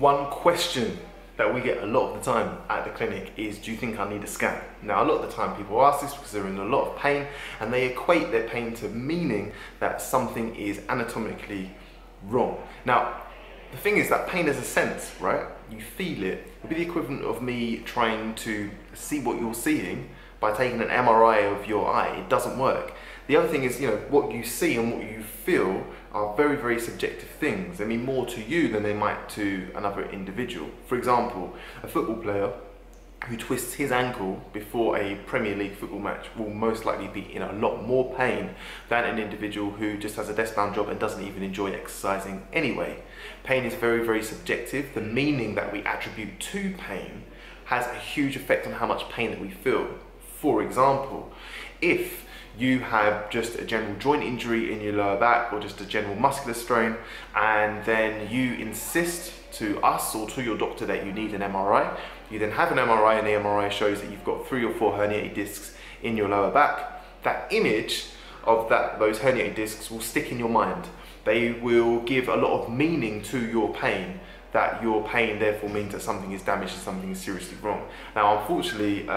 One question that we get a lot of the time at the clinic is, do you think I need a scan? Now, a lot of the time people ask this because they're in a lot of pain and they equate their pain to meaning that something is anatomically wrong. Now, the thing is that pain is a sense, right? You feel it. It would be the equivalent of me trying to see what you're seeing by taking an MRI of your eye. It doesn't work. The other thing is, what you see and what you feel are very, very subjective things. They mean more to you than they might to another individual. For example, a football player who twists his ankle before a Premier League football match will most likely be in a lot more pain than an individual who just has a desk-bound job and doesn't even enjoy exercising anyway. Pain is very, very subjective. The meaning that we attribute to pain has a huge effect on how much pain that we feel. For example, if you have just a general joint injury in your lower back or just a general muscular strain, and then you insist to us or to your doctor that you need an MRI, you then have an MRI and the MRI shows that you've got 3 or 4 herniated discs in your lower back. That image of those herniated discs will stick in your mind. They will give a lot of meaning to your pain, that your pain therefore means that something is damaged and something is seriously wrong. Now, unfortunately,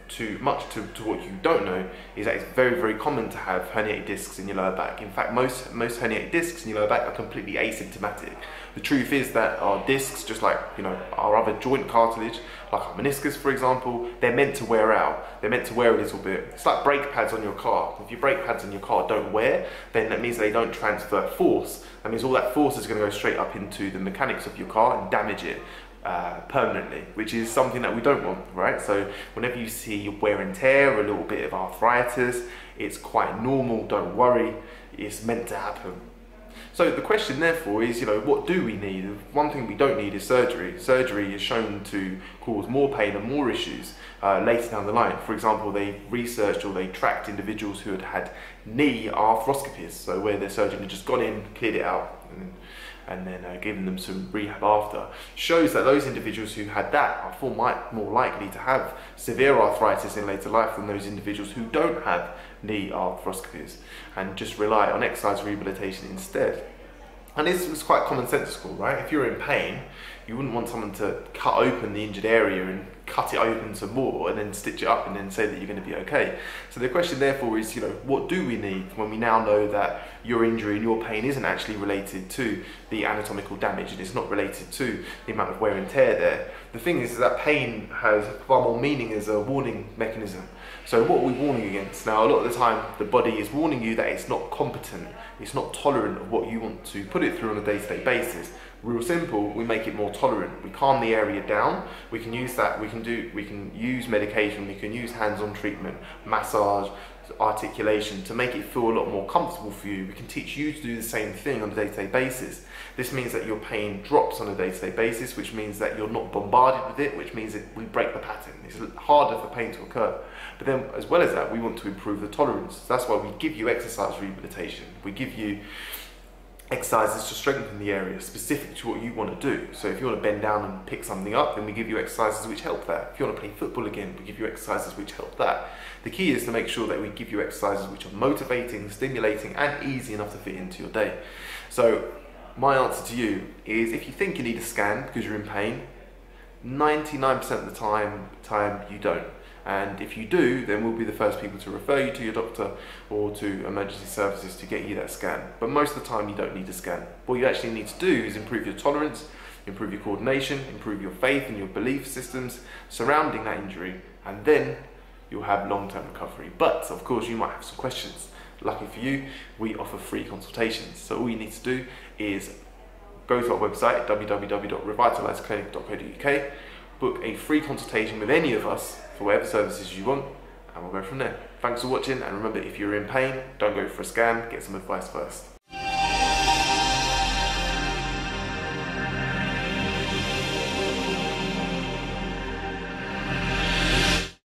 too much to what you don't know is that it's very, very common to have herniated discs in your lower back. In fact, most herniated discs in your lower back are completely asymptomatic. The truth is that our discs, just like our other joint cartilage, like our meniscus, for example, they're meant to wear out. They're meant to wear a little bit. It's like brake pads on your car. If your brake pads on your car don't wear, then that means they don't transfer force. That means all that force is going to go straight up into the mechanics of your car and damage it permanently, which is something that we don't want, right? So whenever you see wear and tear, a little bit of arthritis, it's quite normal, don't worry, it's meant to happen. So the question therefore is, what do we need? One thing we don't need is surgery. Surgery is shown to cause more pain and more issues later down the line. For example, they researched or they tracked individuals who had had knee arthroscopies, so where their surgeon had just gone in, cleared it out, and then given them some rehab after, shows that those individuals who had that are far more likely to have severe arthritis in later life than those individuals who don't have knee arthroscopies and just rely on exercise rehabilitation instead. And this was quite commonsensical, right? If you're in pain, you wouldn't want someone to cut open the injured area and cut it open some more and then stitch it up and then say that you're going to be okay. So the question therefore is, what do we need when we now know that your injury and your pain isn't actually related to the anatomical damage and it's not related to the amount of wear and tear there? The thing is that pain has far more meaning as a warning mechanism. So what are we warning against? Now, a lot of the time, the body is warning you that it's not competent, it's not tolerant of what you want to put it through on a day-to-day basis. Real simple, we make it more tolerant. We calm the area down. We can use that. We can use medication. We can use hands-on treatment, massage, articulation to make it feel a lot more comfortable for you. We can teach you to do the same thing on a day-to-day basis. This means that your pain drops on a day-to-day basis, which means that you're not bombarded with it, which means that we break the pattern. It's harder for pain to occur. But then, as well as that, we want to improve the tolerance. That's why we give you exercise rehabilitation. We give you exercises to strengthen the area specific to what you want to do. So if you want to bend down and pick something up, then we give you exercises which help that. If you want to play football again, we give you exercises which help that. The key is to make sure that we give you exercises which are motivating, stimulating, and easy enough to fit into your day. So my answer to you is, if you think you need a scan because you're in pain, 99% of the time you don't. And if you do, then we'll be the first people to refer you to your doctor or to emergency services to get you that scan. But most of the time you don't need a scan. What you actually need to do is improve your tolerance, improve your coordination, improve your faith and your belief systems surrounding that injury, and then you'll have long-term recovery. But of course you might have some questions. Lucky for you, we offer free consultations. So all you need to do is go to our website, www.revitalizeclinic.co.uk, book a free consultation with any of us for whatever services you want, and we'll go from there. Thanks for watching, and remember, if you're in pain, don't go for a scan, get some advice first.